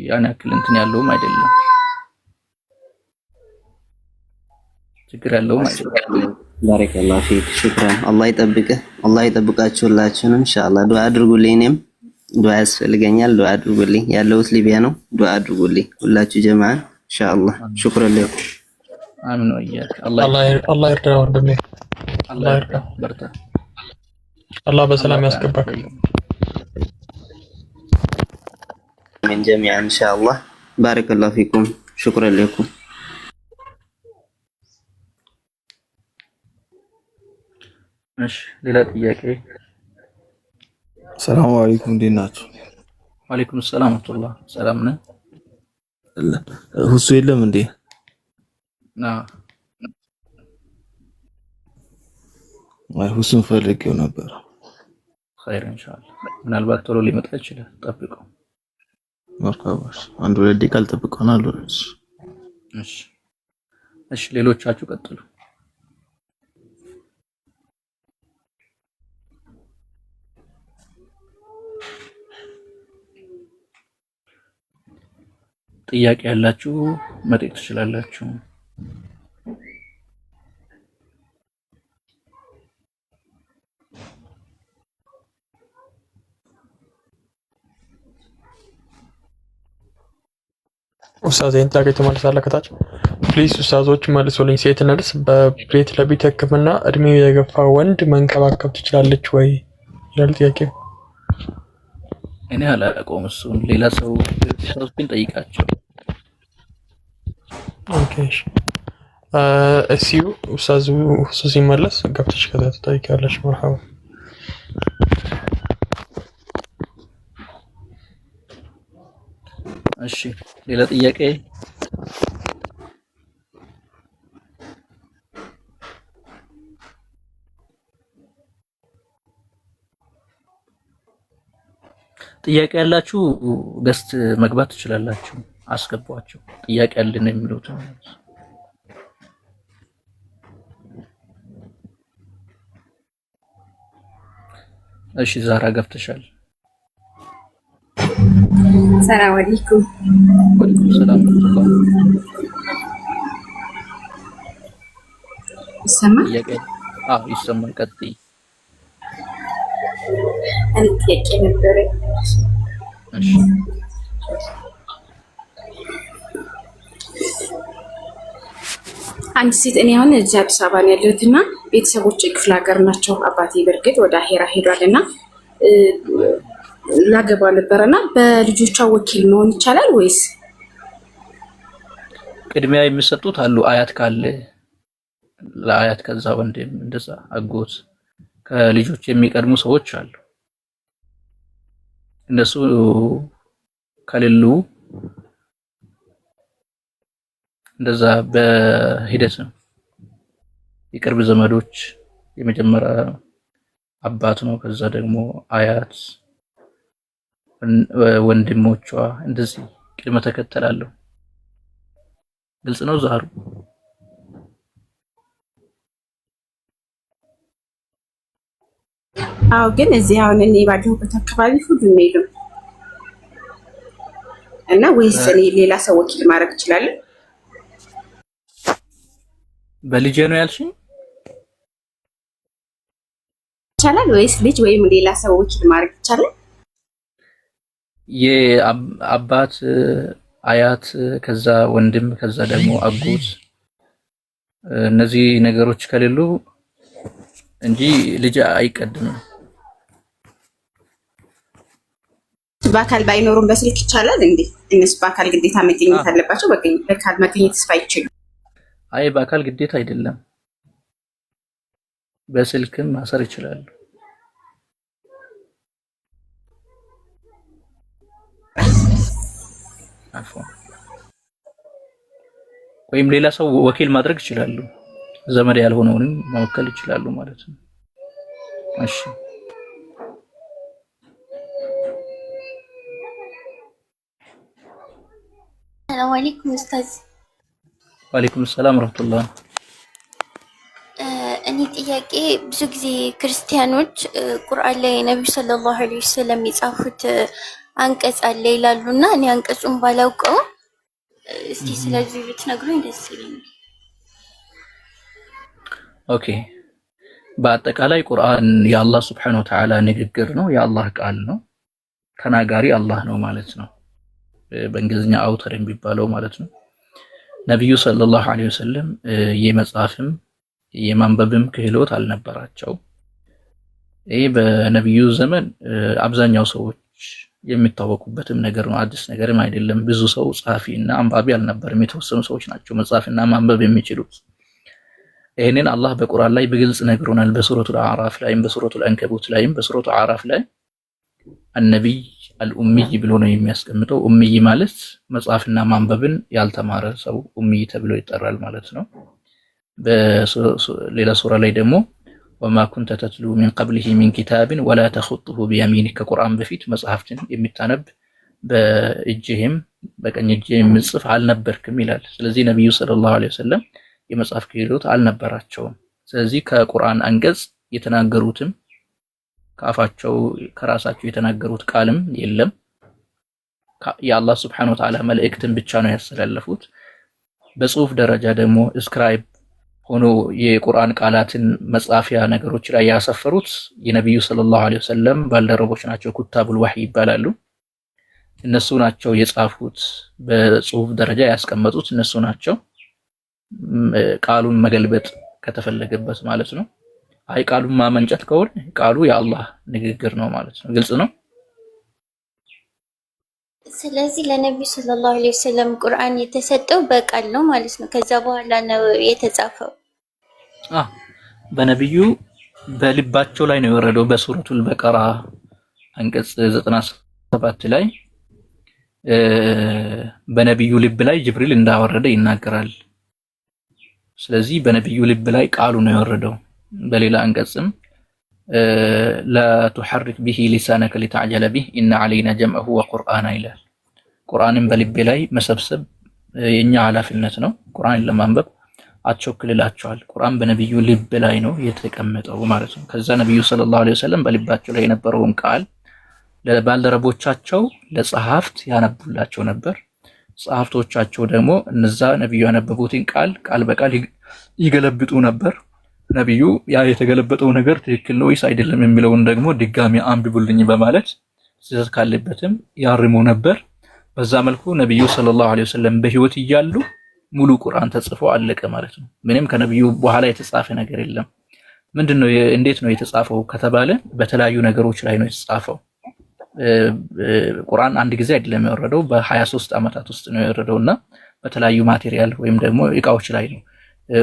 ያን ያክል እንትን ያለውም አይደለም ችግር ያለውም አይደለም ባረከላሁ ፊክ ሹክራን አላህ ይጠብቅህ አላህ ይጠብቃችሁ ሁላችሁንም ኢንሻአላህ ዱዓ አድርጉልኝ እኔም ዱዓ ያስፈልገኛል ዱዓ አድርጉልኝ ያለሁት ሊቢያ ነው ዱዓ አድርጉልኝ ሁላችሁ ጀማዓ ኢንሻአላህ ሹክራን ለኩም አሚን ወያክ አላህ ይርዳው ወንድሜ አላህ ይርዳው በርታ አላህ በሰላም ያስገባክ من جميعا إن شاء الله بارك الله فيكم شكرا لكم ماشي ሌላ ጥያቄ ሰላም አለይኩም ዲናችሁ ወአለይኩም ሰላም ወራህመቱላህ ሰላም ነህ ሁሱ የለም እንዴ ሁሱን ፈልጌው ነበር خير ان شاء الله ምናልባት ቶሎ ሊመጣ ይችላል ጠብቀው መርካባሽ አንድ ሁለት ደቂቃ ልጠብቀውናል እሺ ሌሎቻችሁ ቀጥሉ ጥያቄ ያላችሁ መጠየቅ ትችላላችሁ ኡስታዝ ጥያቄ ትመልሳለህ ከታች ፕሊዝ ኡስታዞች መልሱልኝ ሴት ነርስ በቤት ለቤት ህክምና እድሜው የገፋ ወንድ መንከባከብ ትችላለች ወይ ይላል ጥያቄው እኔ አላውቀውም እሱን ሌላ ሰው ግን ጠይቃቸው ኦኬ እሺ ኡስታዙ እሱ ሲመለስ ገብተሽ ከዛ ትጠይቂያለሽ መርሐባ እሺ ሌላ ጥያቄ ጥያቄ ያላችሁ ገስት መግባት ትችላላችሁ አስገቧቸው ጥያቄ ያለን የሚሉት እሺ ዛራ ገብተሻል ሰላም አለይኩም ወአለይኩም ሰላም ይሰማል ይሰማል ቀጥይ ጥያቄ ነበረ እሺ አንድ ሴት እኔ አሁን እዚህ አዲስ አበባ ነው ያለሁትና ቤተሰቦቼ ክፍለ ሀገር ናቸው አባቴ በርግጥ ወደ አሄራ ሄዷልና ላገባ ነበርና በልጆቿ ወኪል መሆን ይቻላል ወይስ ቅድሚያ የሚሰጡት አሉ አያት ካለ ለአያት ከዛ ወንድም እንደዛ አጎት ከልጆች የሚቀድሙ ሰዎች አሉ እነሱ ከሌሉ እንደዛ በሂደት ነው የቅርብ ዘመዶች የመጀመሪያ አባት ነው ከዛ ደግሞ አያት ወንድሞቿ እንደዚህ ቅድመ ተከተል አለው ግልጽ ነው ዛሩ አዎ ግን እዚህ አሁን እኔ ባለሁበት አካባቢ ሁሉም የለም እና ወይስ እኔ ሌላ ሰው ወኪል ማድረግ እችላለሁ በልጄ ነው ያልሽኝ ይቻላል ወይስ ልጅ ወይም ሌላ ሰው ወኪል ማድረግ ይቻላል የአባት አያት ከዛ ወንድም ከዛ ደግሞ አጎት እነዚህ ነገሮች ከሌሉ እንጂ ልጅ አይቀድምም በአካል ባይኖሩም በስልክ ይቻላል እንዴ እነሱ በአካል ግዴታ መገኘት አለባቸው በአካል መገኘት ስፋይችሉ አይ በአካል ግዴታ አይደለም በስልክም ማሰር ይችላል አፎ ወይም ሌላ ሰው ወኪል ማድረግ ይችላሉ ዘመድ ያልሆነውንም መወከል ይችላሉ ማለት ነው እሺ ሰላም አለይኩም ኡስታዝ ወአለይኩም ሰላም ወራህመቱላህ እኔ ጥያቄ ብዙ ጊዜ ክርስቲያኖች ቁርአን ላይ ነብዩ ሰለላሁ ዐለይሂ ወሰለም የጻፉት አንቀጽ አለ ይላሉና እኔ አንቀጹን ባላውቀው እስቲ ስለዚህ ብትነግሩኝ ደስ ይለኛል። ኦኬ በአጠቃላይ ቁርአን የአላህ Subhanahu Wa Ta'ala ንግግር ነው፣ የአላህ ቃል ነው። ተናጋሪ አላህ ነው ማለት ነው። በእንግሊዝኛ አውተር የሚባለው ማለት ነው። ነብዩ ሰለላሁ ዐለይሂ ወሰለም የመጻፍም የማንበብም ክህሎት አልነበራቸው። ይሄ በነብዩ ዘመን አብዛኛው ሰዎች የሚታወቁበትም ነገር ነው፣ አዲስ ነገርም አይደለም። ብዙ ሰው ጻፊና አንባቢ አልነበረም። የተወሰኑ ሰዎች ናቸው መጻፍና ማንበብ የሚችሉት። ይሄንን አላህ በቁርአን ላይ በግልጽ ነግሮናል። በሱረቱል አዕራፍ ላይም በሱረቱል አንከቡት ላይም በሱረቱል አዕራፍ ላይ አልነቢይ አልኡሚይ ብሎ ነው የሚያስቀምጠው። ኡሚይ ማለት መጻፍና ማንበብን ያልተማረ ሰው ኡሚይ ተብሎ ይጠራል ማለት ነው። በሌላ ሱራ ላይ ደግሞ ወማ ኩንተ ተትሉ ሚን ቀብሊሂ ሚን ኪታብን ወላ ተኹጡሁ ቢየሚኒክ ከቁርአን በፊት መጽሐፍትን የሚታነብ በእጅህም በቀኝ እጅህም የምጽፍ አልነበርክም ይላል። ስለዚህ ነብዩ ሰለላሁ ዐለይሂ ወሰለም የመጽሐፍ ክህሎት አልነበራቸውም። ስለዚህ ከቁርአን አንቀጽ የተናገሩትም ከአፋቸው ከራሳቸው የተናገሩት ቃልም የለም። የአላህ Subhanahu Wa Ta'ala መልእክትን ብቻ ነው ያስተላለፉት። በጽሁፍ ደረጃ ደግሞ ስክራይብ ሆኖ የቁርአን ቃላትን መጻፊያ ነገሮች ላይ ያሰፈሩት የነብዩ ሰለላሁ ዐለይሂ ወሰለም ባልደረቦች ናቸው። ኩታቡል ወህይ ይባላሉ። እነሱ ናቸው የጻፉት፣ በጽሁፍ ደረጃ ያስቀመጡት እነሱ ናቸው። ቃሉን መገልበጥ ከተፈለገበት ማለት ነው። አይ ቃሉን ማመንጨት ከሆነ ቃሉ የአላህ ንግግር ነው ማለት ነው። ግልጽ ነው። ስለዚህ ለነብዩ ሰለላሁ ዐለይሂ ወሰለም ቁርአን የተሰጠው በቃል ነው ማለት ነው። ከዛ በኋላ ነው የተጻፈው። በነብዩ በልባቸው ላይ ነው የወረደው። በሱረቱል በቀራ አንቀጽ 97 ላይ በነብዩ ልብ ላይ ጅብሪል እንዳወረደ ይናገራል። ስለዚህ በነብዩ ልብ ላይ ቃሉ ነው የወረደው። በሌላ አንቀጽም لا تحرك به لسانك لتعجل به إن علينا جمعه وقرآن ይላል። ቁርአንን በልብ ላይ መሰብሰብ የኛ ኃላፊነት ነው። ቁርአንን ለማንበብ አትቸኩልላቸዋል። ቁርአን በነብዩ ልብ ላይ ነው የተቀመጠው ማለት ነው። ከዛ ነብዩ ሰለላሁ ዐለይሂ ወሰለም በልባቸው ላይ የነበረውን ቃል ለባልደረቦቻቸው ለጸሐፍት ያነቡላቸው ነበር። ጸሐፍቶቻቸው ደግሞ እነዛ ነብዩ ያነበቡትን ቃል በቃል ይገለብጡ ነበር። ነብዩ ያ የተገለበጠው ነገር ትክክል ነው ወይስ አይደለም የሚለውን ደግሞ ድጋሚ አንብቡልኝ በማለት ስህተት ካለበትም ያርሙ ነበር። በዛ መልኩ ነብዩ ሰለላሁ ዐለይሂ ወሰለም በህይወት እያሉ ሙሉ ቁርአን ተጽፎ አለቀ ማለት ነው። ምንም ከነብዩ በኋላ የተጻፈ ነገር የለም። ምንድነው እንዴት ነው የተጻፈው ከተባለ በተለያዩ ነገሮች ላይ ነው የተጻፈው። ቁርአን አንድ ጊዜ አይደለም የወረደው፣ በ23 አመታት ውስጥ ነው የወረደውና በተለያዩ ማቴሪያል ወይም ደግሞ እቃዎች ላይ ነው፣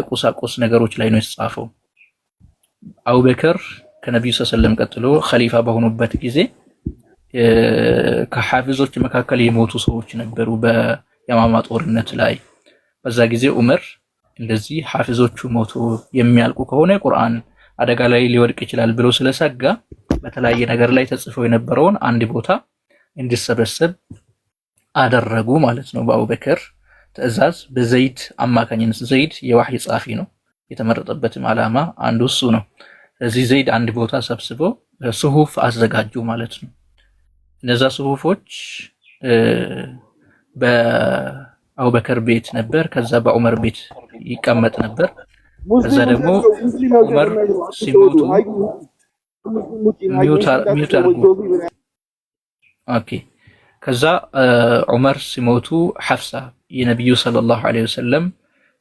ቁሳቁስ ነገሮች ላይ ነው የተጻፈው። አቡበከር ከነብዩ ሰለላሁ ዐለይሂ ወሰለም ቀጥሎ ኸሊፋ በሆኑበት ጊዜ ከሐፊዞች መካከል የሞቱ ሰዎች ነበሩ በየማማ ጦርነት ላይ። በዛ ጊዜ ዑመር እንደዚህ ሐፊዞቹ ሞቱ የሚያልቁ ከሆነ ቁርአን አደጋ ላይ ሊወድቅ ይችላል ብሎ ስለሰጋ በተለያየ ነገር ላይ ተጽፎ የነበረውን አንድ ቦታ እንዲሰበሰብ አደረጉ ማለት ነው። በአቡበከር ትዕዛዝ በዘይድ አማካኝነት፣ ዘይድ የዋህይ ጻፊ ነው። የተመረጠበትም ዓላማ አንዱ እሱ ነው። ስለዚህ ዘይድ አንድ ቦታ ሰብስበው ሱሁፍ አዘጋጁ ማለት ነው። እነዛ ሱሁፎች በአቡበከር ቤት ነበር፣ ከዛ በዑመር ቤት ይቀመጥ ነበር። ከዛ ደግሞ ዑመር ሲሞቱ ሚውት አድርጉ። ኦኬ። ከዛ ዑመር ሲሞቱ ሐፍሳ የነብዩ ሰለላሁ ዐለይሂ ወሰለም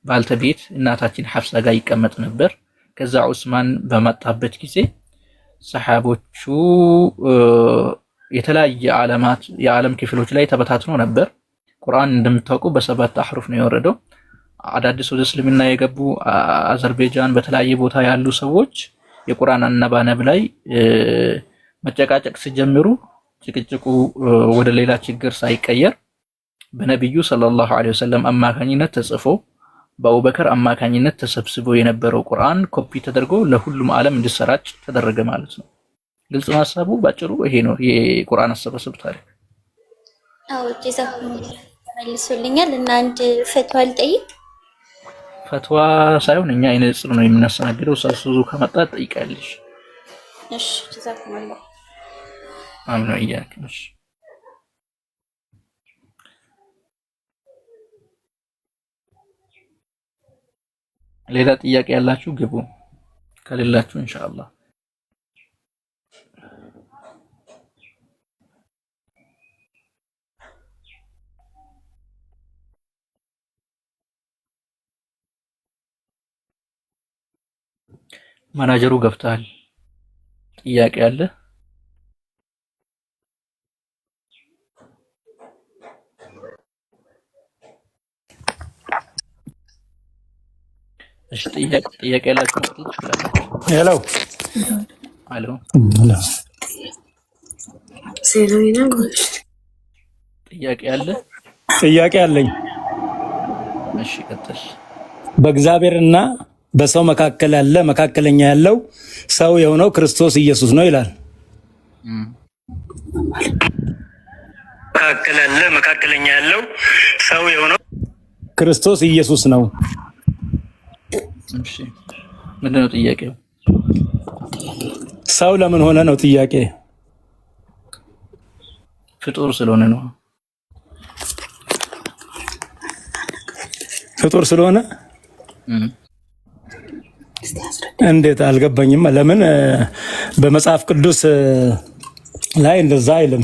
ባልተቤት እናታችን ሐፍሳ ጋር ይቀመጥ ነበር። ከዛ ዑስማን በመጣበት ጊዜ ሰሃቦቹ የተለያየ የዓለም ክፍሎች ላይ ተበታትኖ ነበር። ቁርአን እንደምታውቁ በሰባት አህሩፍ ነው የወረደው። አዳዲስ ወደ እስልምና የገቡ አዘርባይጃን በተለያየ ቦታ ያሉ ሰዎች የቁርአን አነባነብ ላይ መጨቃጨቅ ሲጀምሩ ጭቅጭቁ ወደ ሌላ ችግር ሳይቀየር በነብዩ ሰለላሁ ዐለይሂ ወሰለም አማካኝነት ተጽፎ በአቡበከር አማካኝነት ተሰብስቦ የነበረው ቁርአን ኮፒ ተደርጎ ለሁሉም ዓለም እንዲሰራጭ ተደረገ ማለት ነው። ግልጽ ነው ሐሳቡ ባጭሩ ይሄ ነው የቁርአን አሰባሰብ ታሪክ። አዎ ጀዛኩም መልሱልኛል። እና አንድ ፈትዋ ልጠይቅ። ፈትዋ ሳይሆን እኛ አይነጽር ነው የምናስተናግደው። ሳሱዙ ከመጣ ጠይቃለሽ። እሺ ጀዛኩም አላህ አምኖ ይያክሽ። ሌላ ጥያቄ ያላችሁ ግቡ፣ ከሌላችሁ ኢንሻአላህ ማናጀሩ ገብቷል። ጥያቄ አለ? እሺ ጥያቄ ያላችሁ ሄሎ አሎ ጥያቄ አለ? ጥያቄ አለኝ። እሺ ቀጥል። በእግዚአብሔርና በሰው መካከል ያለ መካከለኛ ያለው ሰው የሆነው ክርስቶስ ኢየሱስ ነው ይላል። መካከለኛ ያለው ሰው የሆነው ክርስቶስ ኢየሱስ ነው። እሺ ምንድነው ጥያቄው? ሰው ለምን ሆነ ነው ጥያቄ። ፍጡር ስለሆነ ነው። ፍጡር ስለሆነ እንዴት አልገባኝም። ለምን በመጽሐፍ ቅዱስ ላይ እንደዛ አይልም?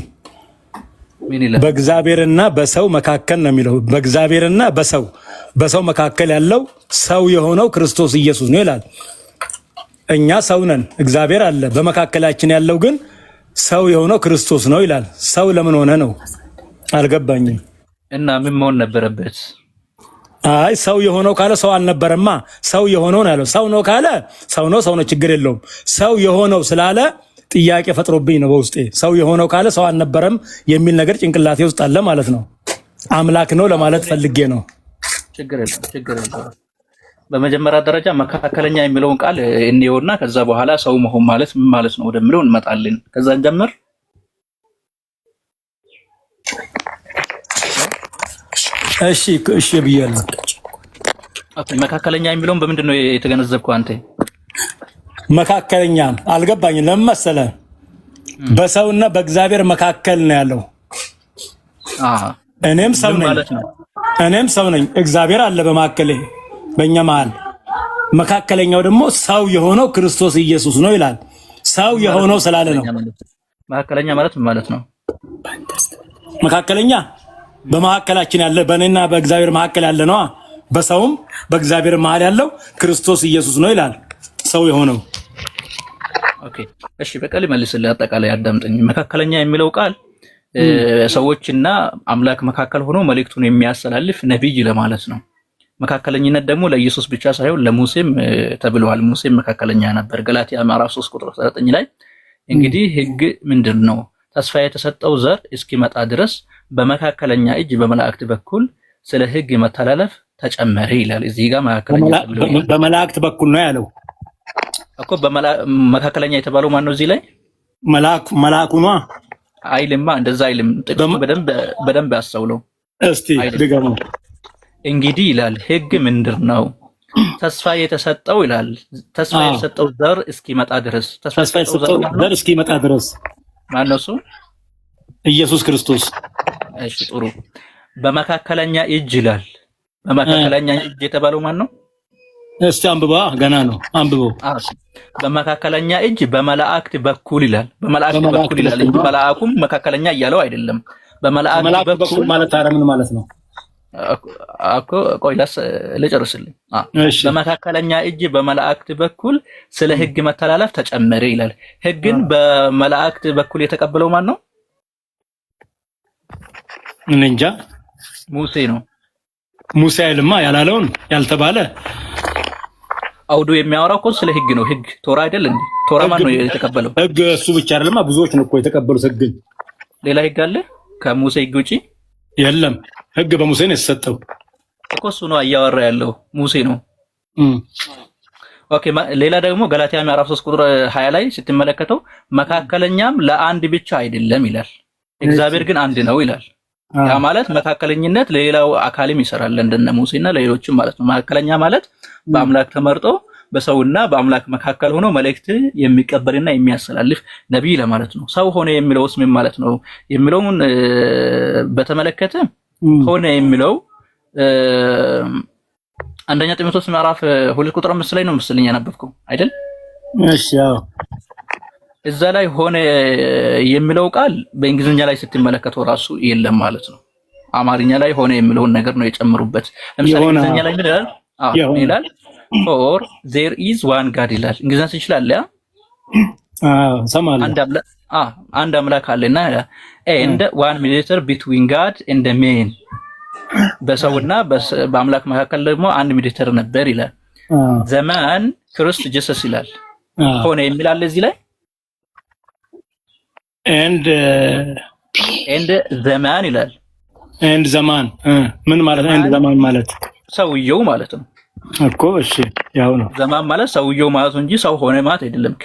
በእግዚአብሔርና በሰው መካከል ነው የሚለው። በእግዚአብሔርና በሰው መካከል ያለው ሰው የሆነው ክርስቶስ ኢየሱስ ነው ይላል። እኛ ሰው ነን፣ እግዚአብሔር አለ። በመካከላችን ያለው ግን ሰው የሆነው ክርስቶስ ነው ይላል። ሰው ለምን ሆነ ነው? አልገባኝም። እና ምን መሆን ነበረበት? አይ ሰው የሆነው ካለ ሰው አልነበረማ። ሰው የሆነው ነው ያለው። ሰው ነው ካለ ሰው ነው ችግር የለውም። ሰው የሆነው ስላለ ጥያቄ ፈጥሮብኝ ነው በውስጤ። ሰው የሆነው ካለ ሰው አልነበረም የሚል ነገር ጭንቅላቴ ውስጥ አለ ማለት ነው። አምላክ ነው ለማለት ፈልጌ ነው። ችግር የለም። በመጀመሪያ ደረጃ መካከለኛ የሚለውን ቃል እንየውና ከዛ በኋላ ሰው መሆን ማለት ምን ማለት ነው ወደሚለው እንመጣለን። ከዛ እንጀምር። እሺ ብያለሁ። ኦኬ መካከለኛ የሚለውን በምንድን ነው የተገነዘብከው አንተ? መካከለኛ አልገባኝም። ለምን መሰለህ? በሰውና በእግዚአብሔር መካከል ነው ያለው። እኔም ሰው ነኝ። እግዚአብሔር አለ በመካከሌ በእኛ መሃል። መካከለኛው ደግሞ ሰው የሆነው ክርስቶስ ኢየሱስ ነው ይላል። ሰው የሆነው ስላለ ነው። መካከለኛ ማለት ምን ማለት ነው? መካከለኛ በመካከላችን ያለ በእኔና በእግዚአብሔር መካከል ያለ ነው። በሰውም በእግዚአብሔር መሃል ያለው ክርስቶስ ኢየሱስ ነው ይላል። ሰው የሆነው ኦኬ እሺ በቃል መልስልህ። አጠቃላይ አዳምጠኝ። መካከለኛ የሚለው ቃል ሰዎችና አምላክ መካከል ሆኖ መልእክቱን የሚያስተላልፍ ነብይ ለማለት ነው። መካከለኝነት ደግሞ ለኢየሱስ ብቻ ሳይሆን ለሙሴም ተብሏል። ሙሴም መካከለኛ ነበር። ገላትያ ምዕራፍ 3 ቁጥር 9 ላይ እንግዲህ ሕግ ምንድነው? ተስፋ የተሰጠው ዘር እስኪመጣ ድረስ በመካከለኛ እጅ በመላእክት በኩል ስለ ሕግ መተላለፍ ተጨመረ ይላል። እዚህ ጋር በመላእክት በኩል ነው ያለው እኮ። መካከለኛ የተባለው ማን ነው? እዚህ ላይ መልአኩ ነው አይልማ። እንደዛ አይልም። ጥቅሱ በደንብ ያስተውለው እስቲ ድገሙ። እንግዲህ ይላል ሕግ ምንድነው? ተስፋ የተሰጠው ይላል። ተስፋ የተሰጠው ዘር እስኪመጣ ድረስ። ተስፋ የተሰጠው ዘር እስኪመጣ ድረስ ማን ነው? እሱ ኢየሱስ ክርስቶስ። እሺ ጥሩ። በመካከለኛ እጅ ይላል። በመካከለኛ እጅ የተባለው ማን ነው? እስቲ አንብባ። ገና ነው አንብበው። በመካከለኛ እጅ በመላእክት በኩል ይላል። በመላእክት በኩል ይላል እንጂ መልአኩም መካከለኛ እያለው አይደለም። በመላእክት በኩል ማለት አረ ምን ማለት ነው? ቆይ ልጨርስልኝ። በመካከለኛ እጅ በመላእክት በኩል ስለ ሕግ መተላለፍ ተጨመረ ይላል። ሕግን በመላእክት በኩል የተቀበለው ማን ነው? እንጃ። ሙሴ ነው። ሙሴ አይልማ ያላለውን ያልተባለ አውዱ የሚያወራው እኮ ስለ ሕግ ነው። ሕግ ቶራ አይደል እንዴ? ቶራ ማን ነው የተቀበለው? ሕግ እሱ ብቻ አይደለም፣ ብዙዎች ነው እኮ የተቀበሉት ሕግ። ሌላ ሕግ አለ ከሙሴ ሕግ ውጪ? የለም። ሕግ በሙሴ ነው የተሰጠው እኮ። እሱ ነው እያወራ ያለው ሙሴ ነው። ኦኬ ሌላ ደግሞ ገላትያ ምዕራፍ 3 ቁጥር 20 ላይ ስትመለከተው መካከለኛም ለአንድ ብቻ አይደለም ይላል። እግዚአብሔር ግን አንድ ነው ይላል። ያ ማለት መካከለኝነት ለሌላው አካልም ይሰራል እንደነ ሙሴና ለሌሎችም ማለት ነው። መካከለኛ ማለት በአምላክ ተመርጦ በሰውና በአምላክ መካከል ሆኖ መልእክት የሚቀበልና የሚያስተላልፍ ነብይ ለማለት ነው። ሰው ሆነ የሚለውስ ምን ማለት ነው የሚለውን በተመለከተ ሆነ የሚለው አንደኛ ጢሞቴዎስ ምዕራፍ 2 ቁጥር 5 ላይ ነው መሰለኝ ያነበብከው አይደል? እሺ ያው እዛ ላይ ሆነ የሚለው ቃል በእንግሊዝኛ ላይ ስትመለከተው ራሱ የለም ማለት ነው። አማርኛ ላይ ሆነ የሚለውን ነገር ነው የጨመሩበት። ለምሳሌ እንግሊዝኛ ላይ ምን ይላል? ይላል for there is one God ይላል። እንግሊዝኛ ትችላለህ? ሰማለሁ። አንድ አምላክ አለና and one mediator between God and the man በሰውና በአምላክ መካከል ደግሞ አንድ ሜዲተር ነበር ይላል። ዘማን ክርስቶስ ኢየሱስ ይላል። ሆነ የሚል አለ እዚህ ላይ and ዘማን ይላል። and ዘማን ምን ማለት ነው? and ዘማን ማለት ሰውየው ማለት ነው እኮ። እሺ ያው ነው። ዘማን ማለት ሰውየው ማለት እንጂ ሰው ሆነ ማለት አይደለም።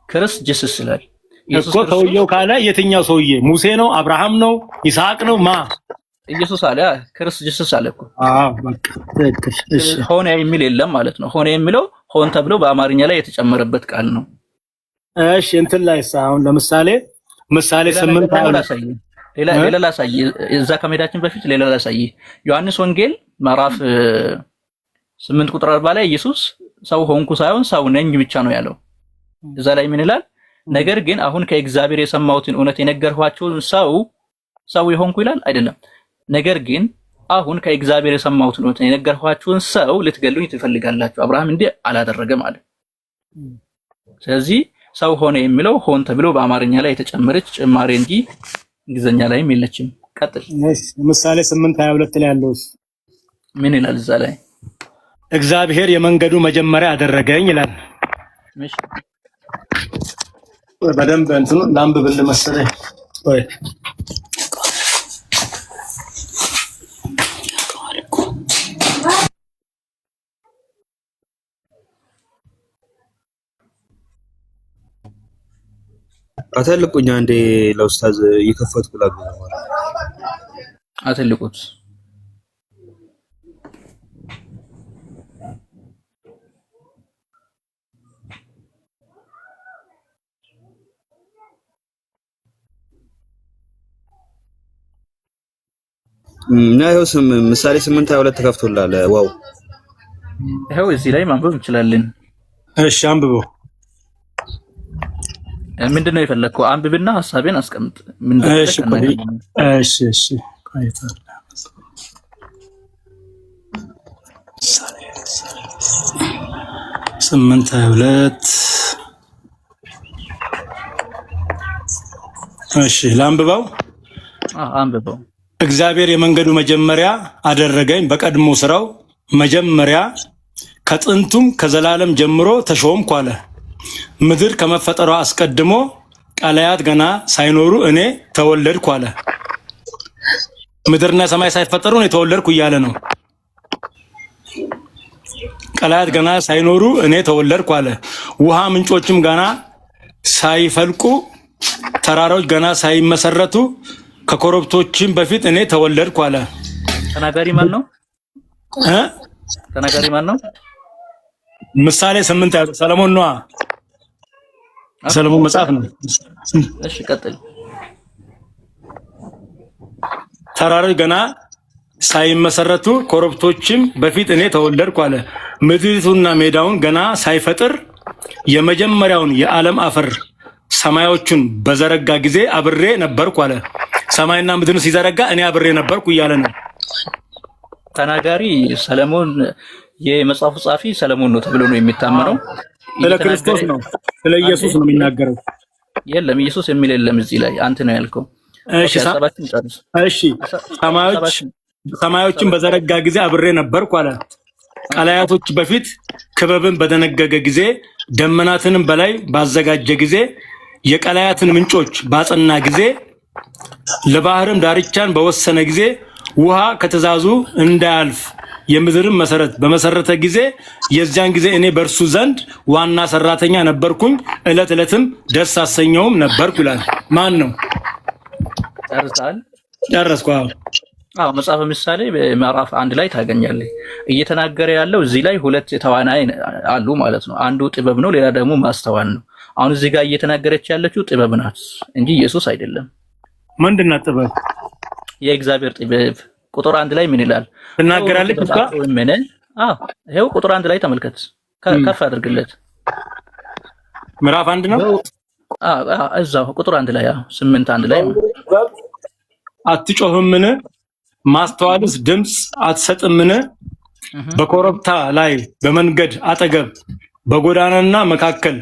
ክርስቶስ ኢየሱስ ይላል እኮ። ሰውየው ካለ የትኛው ሰውዬ? ሙሴ ነው? አብርሃም ነው? ይስሐቅ ነው? ማ ኢየሱስ አለ። ክርስቶስ ኢየሱስ አለ እኮ። በቃ ትክክል። እሺ ሆነ የሚል የለም ማለት ነው። ሆነ የሚለው ሆን ተብሎ በአማርኛ ላይ የተጨመረበት ቃል ነው። እሺ እንትን ላይ አሁን ለምሳሌ ምሳሌ 8 ሌላ ላሳይ። እዛ ከመሄዳችን በፊት ሌላ ላሳይ። ዮሐንስ ወንጌል ምዕራፍ 8 ቁጥር 40 ላይ ኢየሱስ ሰው ሆንኩ ሳይሆን ሰው ነኝ ብቻ ነው ያለው። እዛ ላይ ምን ይላል? ነገር ግን አሁን ከእግዚአብሔር የሰማሁትን እውነት የነገርኋችሁን ሰው የሆንኩ ይላል አይደለም። ነገር ግን አሁን ከእግዚአብሔር የሰማሁትን እውነት የነገርኋችሁን ሰው ልትገሉኝ ትፈልጋላችሁ። አብርሃም እንዲህ አላደረገም አለ። ስለዚህ ሰው ሆነ የሚለው ሆን ተብሎ በአማርኛ ላይ የተጨመረች ጭማሬ እንጂ እንግሊዝኛ ላይም የለችም። ቀጥል። እሺ ምሳሌ 8:22 ላይ ያለው ምን ይላል? እዛ ላይ እግዚአብሔር የመንገዱ መጀመሪያ አደረገኝ ይላል። እሺ በደንብ እንትኑ ላንብብል መሰለኝ። ወይ አተልቁኝ አንዴ ለኡስታዝ እየከፈትኩ ላግኝ አተልቁት ነው ምሳሌ 8:22 ተከፍቶላል። ዋው ይሄው እዚህ ላይ ማንበብ እንችላለን። እሺ አንብበው። ምንድነው የፈለከው? አንብብና ሐሳቤን አስቀምጥ። እሺ እሺ ቆይቷል። ምሳሌ 8:22 እሺ ላንብበው። አንብበው። እግዚአብሔር የመንገዱ መጀመሪያ አደረገኝ፣ በቀድሞ ስራው መጀመሪያ ከጥንቱም ከዘላለም ጀምሮ ተሾምኩ አለ። ምድር ከመፈጠሯ አስቀድሞ ቀላያት ገና ሳይኖሩ እኔ ተወለድኩ አለ። ምድርና ሰማይ ሳይፈጠሩ እኔ ተወለድኩ እያለ ነው። ቀላያት ገና ሳይኖሩ እኔ ተወለድኩ አለ። ውሃ ምንጮችም ገና ሳይፈልቁ ተራራዎች ገና ሳይመሰረቱ ከኮረብቶችም በፊት እኔ ተወለድኩ አለ። ተናጋሪ ማን ነው? ተናጋሪ ማን ነው? ምሳሌ 8 ሰለሞን ነው። ሰለሞን መጽሐፍ ነው። እሺ ቀጥል። ተራሮች ገና ሳይመሰረቱ ኮረብቶችም በፊት እኔ ተወለድኩ አለ። ምድሪቱና ሜዳውን ገና ሳይፈጥር የመጀመሪያውን የዓለም አፈር ሰማዮቹን በዘረጋ ጊዜ አብሬ ነበርኩ አለ። ሰማይና ምድርን ሲዘረጋ እኔ አብሬ ነበርኩ እያለ ነው። ተናጋሪ ሰለሞን፣ የመጽሐፉ ጻፊ ሰለሞን ነው ተብሎ ነው የሚታመነው። ስለ ክርስቶስ ነው፣ ስለ ኢየሱስ ነው የሚናገረው። የለም ኢየሱስ የሚል የለም እዚህ ላይ አንተ ነው ያልከው። እሺ ሰማዮችን በዘረጋ ጊዜ አብሬ ነበርኩ አለ። ቀላያቶች በፊት ክበብን በደነገገ ጊዜ ደመናትንም በላይ ባዘጋጀ ጊዜ የቀላያትን ምንጮች ባጸና ጊዜ ለባህርም ዳርቻን በወሰነ ጊዜ ውሃ ከተዛዙ እንዳያልፍ የምድርን መሰረት በመሰረተ ጊዜ የዚያን ጊዜ እኔ በእርሱ ዘንድ ዋና ሰራተኛ ነበርኩኝ፣ ዕለት ዕለትም ደስ አሰኘውም ነበርኩ ይላል። ማን ነው? ጨረስኩ። አዎ መጽሐፈ ምሳሌ በምዕራፍ 1 ላይ ታገኛለህ። እየተናገረ ያለው እዚህ ላይ ሁለት ተዋናይ አሉ ማለት ነው። አንዱ ጥበብ ነው፣ ሌላ ደግሞ ማስተዋል ነው። አሁን እዚህ ጋር እየተናገረች ያለችው ጥበብ ናት እንጂ ኢየሱስ አይደለም። ምንድነው ጥበብ? የእግዚአብሔር ጥበብ ቁጥር 1 ላይ ምን ይላል? ትናገራለች እሷ። ይሄው ቁጥር 1 ላይ ተመልከት። ከፍ አድርግለት። ምዕራፍ 1 ነው። እዛው ቁጥር 1 ላይ 8:1 ላይ አትጮህምን? ማስተዋልስ ድምፅ አትሰጥምን? በኮረብታ ላይ በመንገድ አጠገብ በጎዳናና መካከል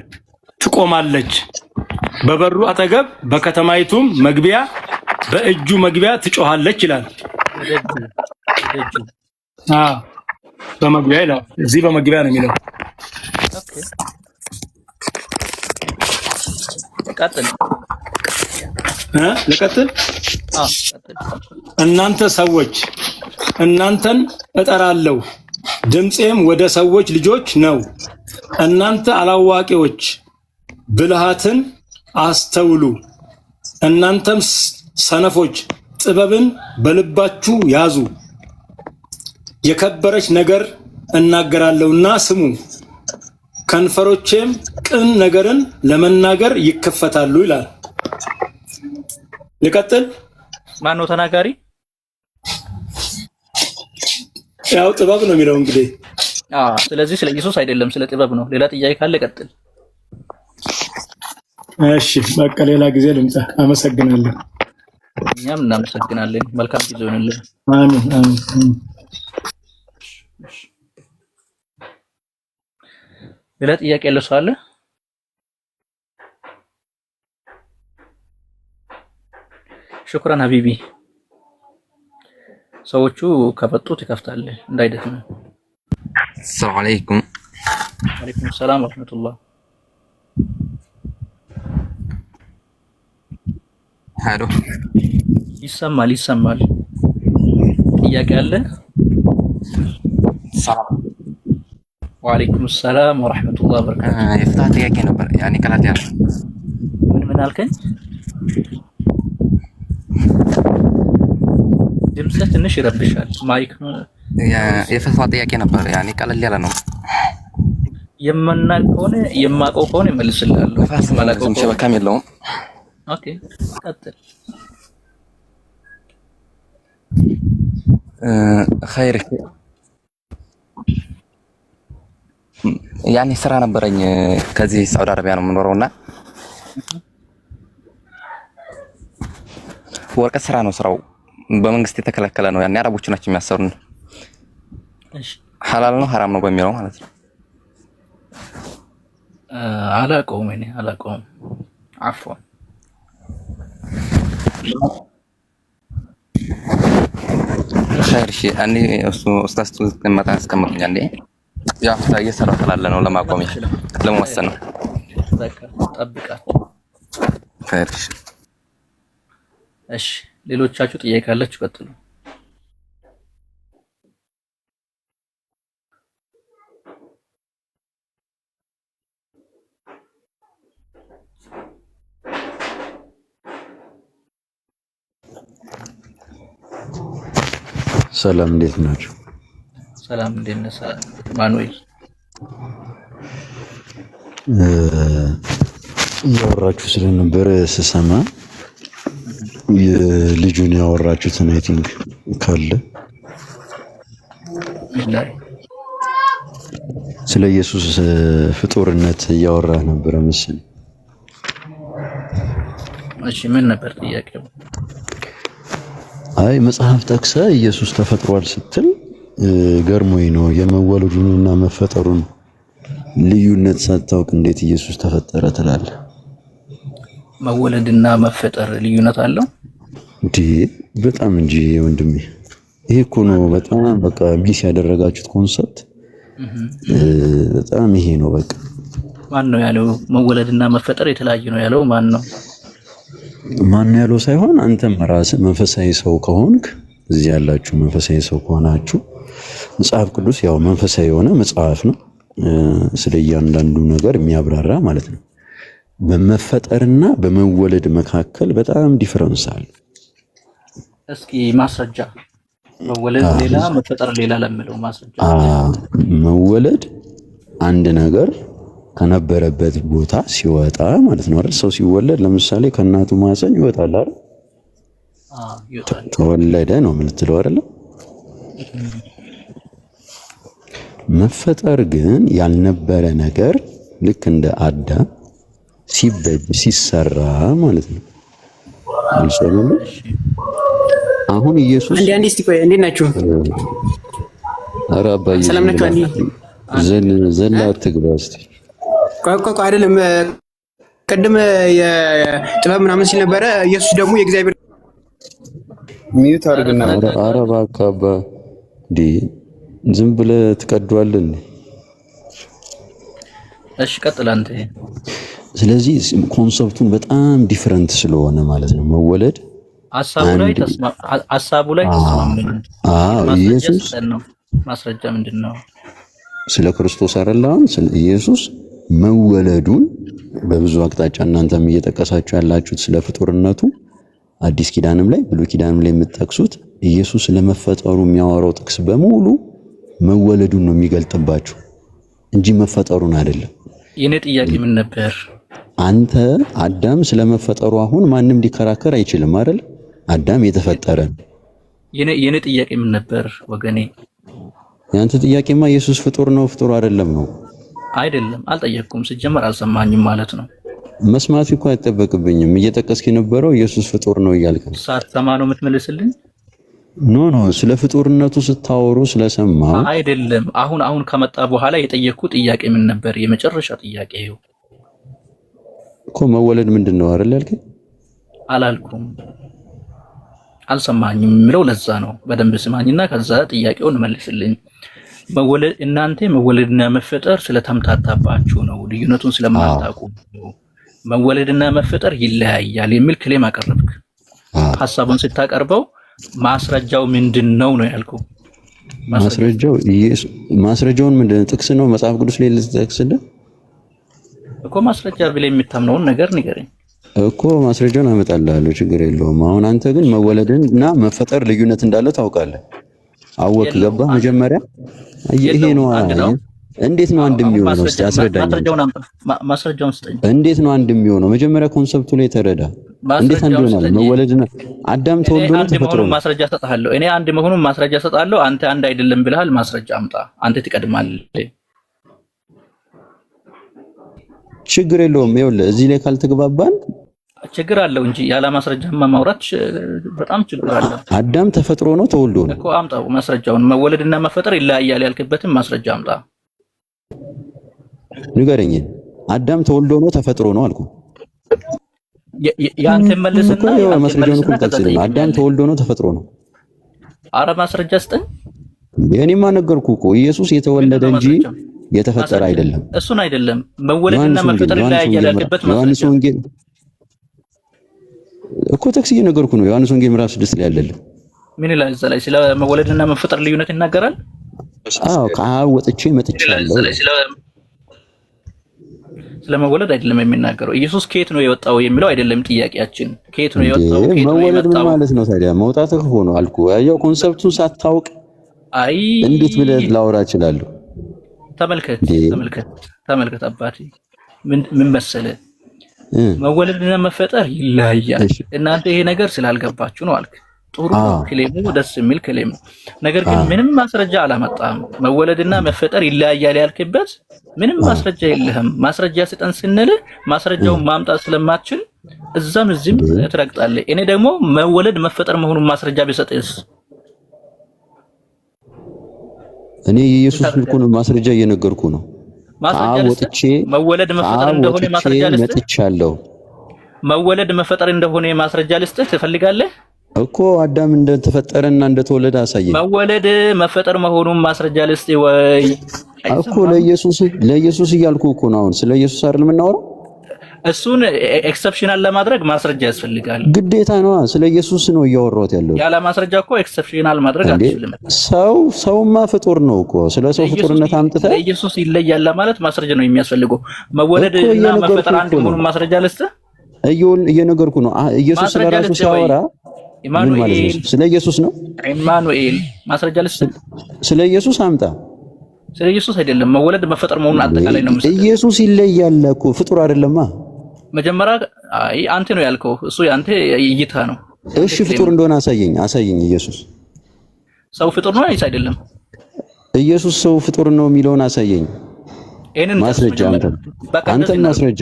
ትቆማለች። በበሩ አጠገብ በከተማይቱም መግቢያ በእጁ መግቢያ ትጮሃለች ይላል። በመግቢያ ይላል። እዚህ በመግቢያ ነው የሚለው። ኦኬ ቀጥል። ልቀጥል? እናንተ ሰዎች እናንተን እጠራለሁ፣ ድምፄም ወደ ሰዎች ልጆች ነው። እናንተ አላዋቂዎች ብልሃትን አስተውሉ፣ እናንተም ሰነፎች ጥበብን በልባችሁ ያዙ። የከበረች ነገር እናገራለሁና ስሙ፣ ከንፈሮቼም ቅን ነገርን ለመናገር ይከፈታሉ ይላል። ልቀጥል? ማን ነው ተናጋሪ? ያው ጥበብ ነው የሚለው እንግዲህ። ስለዚህ ስለ ኢየሱስ አይደለም ስለ ጥበብ ነው። ሌላ ጥያቄ ካለ ቀጥል። እሺ በቃ ሌላ ጊዜ ልምጣ። አመሰግናለሁ። እኛም እናመሰግናለን። መልካም ጊዜ ይሁንልህ። አሜን አሜን። ሌላ ጥያቄ ያለው ሰው አለ? ሽኩራን ሀቢቢ። ሰዎቹ ከፈጡት ይከፍታል እንዳይደክም። ሰላም አለይኩም። ወአለይኩም ሰላም ወራህመቱላህ። ሃሎ ይሰማል ይሰማል። ጥያቄ አለ? ሰላም። ወአለይኩም ሰላም ወራህመቱላህ ወበረካቱ። የፍትሃ ጥያቄ ነበር። ያኔ ቀላል ያለ ምን አልከኝ? ድምፅህ ትንሽ ይረብሻል። ማይክ ነው። የፍትሃ ጥያቄ ነበር። ያኔ ቀላል ያለ ነው። የማውቀው ከሆነ እመልስልሃለሁ። ማላውቀው ሸበካም የለውም። ኦኬ ቀጥል። ኸይር ያኔ ስራ ነበረኝ። ከዚህ ሳውዲ አረቢያ ነው የምኖረውና ወርቀት ስራ ነው ስራው። በመንግስት የተከለከለ ነው። ያኔ አረቦቹ ናቸው የሚያሰሩን። እሺ ሐላል ነው ሐራም ነው በሚለው ማለት ነው። አላውቀውም እኔ አላውቀውም። አፍዋን ኸይር እሺ። እኔ ኡስታዝ መጣ አስቀምጡኝ አንዴ። ያው እየሰራሁ ስላለ ነው ለማቆም ለመወሰን ነው። በቃ ጠብቃት። ኸይር እሺ። እሺ ሌሎቻችሁ ጥያቄ ካላችሁ ቀጥሉ። ሰላም እንዴት ናችሁ? ሰላም እንዴት ነህ? ማኑኤል እያወራችሁ ስለነበረ ስሰማ የልጁን ያወራችሁትን አይ ቲንክ ካለ ስለ ኢየሱስ ፍጡርነት እያወራ ነበረ መሰለኝ። እሺ ምን ነበር ጥያቄው? አይ መጽሐፍ ጠቅሰ ኢየሱስ ተፈጥሯል ስትል ገርሞኝ ነው። የመወለዱንና መፈጠሩን ልዩነት ሳታውቅ እንዴት ኢየሱስ ተፈጠረ ትላለህ? መወለድና መፈጠር ልዩነት አለው እንዴ? በጣም እንጂ ወንድሜ። ይሄ እኮ ነው በጣም በቃ ሚስ ያደረጋችሁት ኮንሰፕት። በጣም ይሄ ነው በቃ። ማን ነው ያለው መወለድና መፈጠር የተለያየ ነው ያለው? ማን ነው ያለው ሳይሆን አንተም ራስህ መንፈሳዊ ሰው ከሆንክ እዚህ ያላችሁ መንፈሳዊ ሰው ከሆናችሁ መጽሐፍ ቅዱስ ያው መንፈሳዊ የሆነ መጽሐፍ ነው። ስለ እያንዳንዱ ነገር የሚያብራራ ማለት ነው። በመፈጠርና በመወለድ መካከል በጣም ዲፈረንስ አለ። እስኪ ማስረጃ። መወለድ ሌላ መፈጠር ሌላ ለምለው ማስረጃ። መወለድ አንድ ነገር ከነበረበት ቦታ ሲወጣ ማለት ነው አይደል? ሰው ሲወለድ ለምሳሌ ከእናቱ ማህፀን ይወጣል አይደል? ተወለደ ነው የምትለው አይደል? መፈጠር ግን ያልነበረ ነገር ልክ እንደ አዳም ሲበጅ ሲሰራ ማለት ነው። አሁን ኢየሱስ አንዴ እስቲ ቆይ፣ እንዴት ናችሁ? ኧረ አባዬ ሰላም ናችሁ? አንዴ ዘላ አትግባ እስቲ። ቆይ አይደለም ቅድም የጥበብ ምናምን ሲል ነበረ። ኢየሱስ ደግሞ የእግዚአብሔር ሚዩት አድርግና ኧረ እባክህ አባ እንዴ ዝም ብለህ ትቀዷለህ እንዴ? እሺ ቀጥል አንተ። ስለዚህ ኮንሰፕቱን በጣም ዲፈረንት ስለሆነ ማለት ነው መወለድ ሐሳቡ ላይ ተስማምተን። ኢየሱስ ማስረጃ ምንድነው? ስለ ክርስቶስ አይደለም ስለ ኢየሱስ መወለዱን በብዙ አቅጣጫ እናንተም እየጠቀሳችሁ ያላችሁት ስለ ፍጡርነቱ አዲስ ኪዳንም ላይ ብሉይ ኪዳንም ላይ የምትጠቅሱት ኢየሱስ ለመፈጠሩ የሚያወራው ጥቅስ በሙሉ መወለዱን ነው የሚገልጥባችሁ እንጂ መፈጠሩን አይደለም። የኔ ጥያቄ ምን ነበር? አንተ አዳም ስለመፈጠሩ አሁን ማንም ሊከራከር አይችልም አይደል? አዳም የተፈጠረ ነው። የኔ ጥያቄ ምን ነበር ወገኔ? ያንተ ጥያቄማ ኢየሱስ ፍጡር ነው ፍጡር አይደለም ነው። አይደለም አልጠየቅኩም። ሲጀመር አልሰማኝም ማለት ነው። መስማት እኮ አይጠበቅብኝም። እየጠቀስክ የነበረው ኢየሱስ ፍጡር ነው እያልክ ነው። ሳትሰማ ነው የምትመልስልኝ? ኖ ስለ ፍጡርነቱ ስታወሩ ስለሰማ አይደለም። አሁን ከመጣ በኋላ የጠየቅኩ ጥያቄ ምን ነበር? የመጨረሻ ጥያቄ ይኸው እኮ መወለድ ምንድነው አይደል ያልከኝ? አላልኩም። አልሰማኝም የምለው ለዛ ነው። በደንብ ስማኝና ከዛ ጥያቄውን መልስልኝ። እናንተ መወለድና መፈጠር ስለተምታታባችሁ ነው፣ ልዩነቱን ስለማታውቁ መወለድና መፈጠር ይለያያል የሚል ክሌም አቀረብክ። ሐሳቡን ስታቀርበው ማስረጃው ምንድነው ነው ያልከው? ማስረጃውን ምንድነው? ጥቅስ ነው መጽሐፍ ቅዱስ ላይ ልትጠቅስልህ እኮ። ማስረጃ ብለህ የምታምነውን ነገር ንገረኝ እኮ። ማስረጃውን አመጣልሃለሁ፣ ችግር የለውም። አሁን አንተ ግን መወለድና መፈጠር ልዩነት እንዳለ ታውቃለህ። አወቅ ገባህ? መጀመሪያ ይሄ ነው። እንዴት ነው አንድ የሚሆነው? እስቲ አስረዳኝ። ማስረጃውን ስጠኝ። እንዴት ነው አንድ የሚሆነው? መጀመሪያ ኮንሰፕቱ ላይ ተረዳ። እንዴት አንድ ይሆናል? መወለድና አዳም ተወልዶ ነው ተፈጥሮ ነው። ማስረጃ ሰጣለሁ። እኔ አንድ መሆኑን ማስረጃ ሰጣለሁ። አንተ አንድ አይደለም ብለሃል። ማስረጃ አምጣ። አንተ ትቀድማለህ። ችግር የለውም። ይኸውልህ እዚህ ላይ ካልተግባባን ችግር አለው እንጂ ያለ ማስረጃማ ማውራት በጣም ችግር አለው። አዳም ተፈጥሮ ነው ተወልዶ ነው እኮ። አምጣው ማስረጃውን። መወለድና መፈጠር ይለያያል ያልክበትን ማስረጃ አምጣ። ንገረኝ። አዳም ተወልዶ ነው ተፈጥሮ ነው አልኩ። ያንተ መልስና ማስረጃውን እኮ ጠቅሰኝ። አዳም ተወልዶ ነው ተፈጥሮ ነው። አረ ማስረጃ ስጠኝ። የኔማ ነገርኩ እኮ ኢየሱስ የተወለደ እንጂ የተፈጠረ አይደለም። እሱን አይደለም መወለድና መፈጠር ይለያያል ያልክበት ዮሐንስ ወንጌል እኮ ጥቅስ እየነገርኩ ነው። ዮሐንስ ወንጌል ምዕራፍ 6 ላይ ያለልህ ምን ይላል? እዛ ላይ ስለ መወለድና መፈጠር ልዩነት ይናገራል። አዎ ከአብ ወጥቼ መጥቻለሁ። ስለ መወለድ አይደለም የሚናገረው። ኢየሱስ ከየት ነው የወጣው የሚለው አይደለም ጥያቄያችን። ከየት ነው የወጣው? መወለድ ምን ማለት ነው ታዲያ? መውጣት እኮ ነው አልኩ። ያው ኮንሰፕቱን ሳታውቅ እንዴት ብለህ ላወራ እችላለሁ? ተመልከት አባቴ ምን መሰለህ፣ መወለድና መፈጠር ይለያያል። እናንተ ይሄ ነገር ስላልገባችሁ ነው አልክ። ጥሩ ክሌሙ ደስ የሚል ክሌም ነው። ነገር ግን ምንም ማስረጃ አላመጣም። መወለድና መፈጠር ይለያያል ያልክበት ምንም ማስረጃ የለህም። ማስረጃ ስጠን ስንልህ ማስረጃውን ማምጣት ስለማትችል እዛም እዚህም ትረግጣለህ። እኔ ደግሞ መወለድ መፈጠር መሆኑን ማስረጃ ቢሰጥስ? እኔ የኢየሱስ ልኩን ማስረጃ እየነገርኩ ነው። ወጥቼ መወለድ መፈጠር እንደሆነ ማስረጃ ልስጥህ መጥቻለሁ። መወለድ መፈጠር እንደሆነ ማስረጃ ልስጥህ ትፈልጋለህ እኮ? አዳም እንደተፈጠረና እንደተወለደ አሳየኝ። መወለድ መፈጠር መሆኑን ማስረጃ ልስጥህ ወይ እኮ? ለኢየሱስ እያልኩ እኮ ነው። አሁን ስለ ኢየሱስ አይደል የምናወራው? እሱን ኤክሰፕሽናል ለማድረግ ማስረጃ ያስፈልጋል። ግዴታ ነው። ስለ ኢየሱስ ነው እያወራሁት ያለው። ያለ ማስረጃ እኮ ኤክሰፕሽናል ማድረግ አትችልም። ሰውማ ፍጡር ነው እኮ። ስለ ሰው ፍጡርነት አምጥተህ ኢየሱስ ይለያል ማለት ማስረጃ ነው የሚያስፈልገው። መወለድ እና መፈጠር አንድ መሆኑን ማስረጃ ልስጥህ? እየነገርኩ ነው። ኢየሱስ ስለራሱ ሲያወራ ምን ማለት ነው? ስለ ኢየሱስ ነው። ኢማኑኤል ማስረጃ ልስጥህ? ስለ ኢየሱስ አምጣ። ስለ ኢየሱስ አይደለም መወለድ መፈጠር መሆኑን አጠቃላይ ነው። ኢየሱስ ይለያል እኮ ፍጡር አይደለማ። መጀመሪያ አንተ ነው ያልከው፣ እሱ ያንተ እይታ ነው። እሺ ፍጡር እንደሆነ አሳየኝ። ኢየሱስ ሰው ፍጡር ነው አይስ አይደለም? ኢየሱስ ሰው ፍጡር ነው የሚለውን አሳየኝ። ማስረጃ አንተ ማስረጃ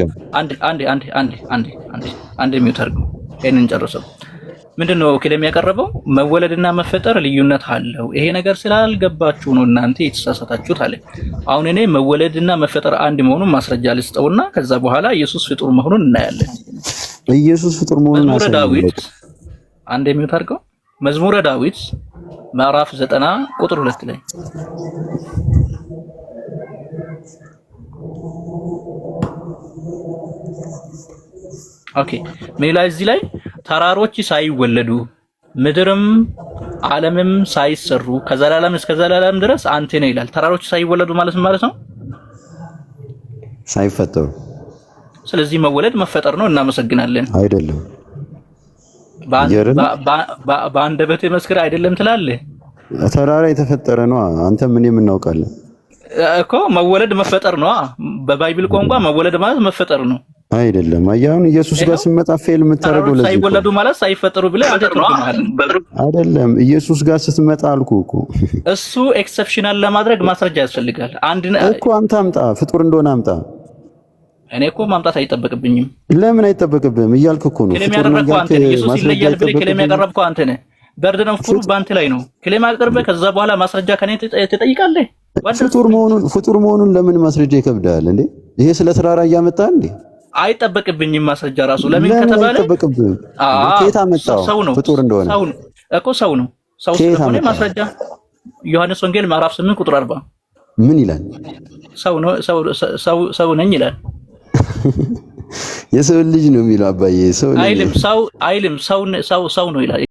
አንድ ሚውት አድርገው ይሄንን ጨርሰው። ምንድነው ኪለም ያቀረበው? መወለድና መፈጠር ልዩነት አለው። ይሄ ነገር ስላልገባችሁ ነው እናንተ የተሳሳታችሁት አለ። አሁን እኔ መወለድና መፈጠር አንድ መሆኑን ማስረጃ ልስጠውና ከዛ በኋላ ኢየሱስ ፍጡር መሆኑን እናያለን። ኢየሱስ ፍጡር መሆኑን መዝሙረ ዳዊት አንድ ሚውት አድርገው። መዝሙረ ዳዊት ምዕራፍ 90 ቁጥር 2 ላይ ኦኬ ምን ላይ እዚህ ላይ ተራሮች ሳይወለዱ ምድርም ዓለምም ሳይሰሩ ከዘላለም እስከ ዘላለም ድረስ አንተ ነህ ይላል። ተራሮች ሳይወለዱ ማለት ነው ሳይፈጠሩ። ስለዚህ መወለድ መፈጠር ነው። እናመሰግናለን። አይደለም በአንደበቴ መስክር አይደለም ትላለህ። ተራራ የተፈጠረ ነው። አንተ ምን የምናውቃለን እኮ መወለድ መፈጠር ነው። በባይብል ቋንቋ መወለድ ማለት መፈጠር ነው። አይደለም አያውን ኢየሱስ ጋር ሲመጣ ፌል የምታረገው ለዚህ ሳይወለዱ ማለት ሳይፈጠሩ ብለህ አንተ ትርጉምሃል። አይደለም ኢየሱስ ጋር ስትመጣ አልኩህ እኮ እሱ ኤክሰፕሽናል ለማድረግ ማስረጃ ያስፈልጋል። አንድ እኮ አንተ አምጣ፣ ፍጡር እንደሆነ አምጣ። እኔ እኮ ማምጣት አይጠበቅብኝም። ለምን አይጠበቅብህም እያልክ እኮ ነው። ፍጡር ነው አንተ ነህ። ኢየሱስ ይለያል ብለህ ክሌም ያቀረብከው አንተ ነህ። በርደን ኦፍ ፕሩፍ በአንተ ላይ ነው። ክሌም አቅርበህ ከዛ በኋላ ማስረጃ ከኔ ትጠይቃለህ። ፍጡር መሆኑን ለምን ማስረጃ ይከብዳል እንዴ? ይሄ ስለ ተራራ እያመጣ እንዴ? አይጠበቅብኝም ማስረጃ ራሱ ለምን ከተባለ ከየት አመጣው? ፍጡር እንደሆነ እኮ ሰው ነው። ሰው ስለሆነ ማስረጃ ዮሐንስ ወንጌል ምዕራፍ 8 ቁጥር 40 ምን ይላል? ሰው ነው ሰው ነኝ ይላል። የሰው ልጅ ነው የሚለው አባዬ። ሰው አይልም ሰው ነው ይላል።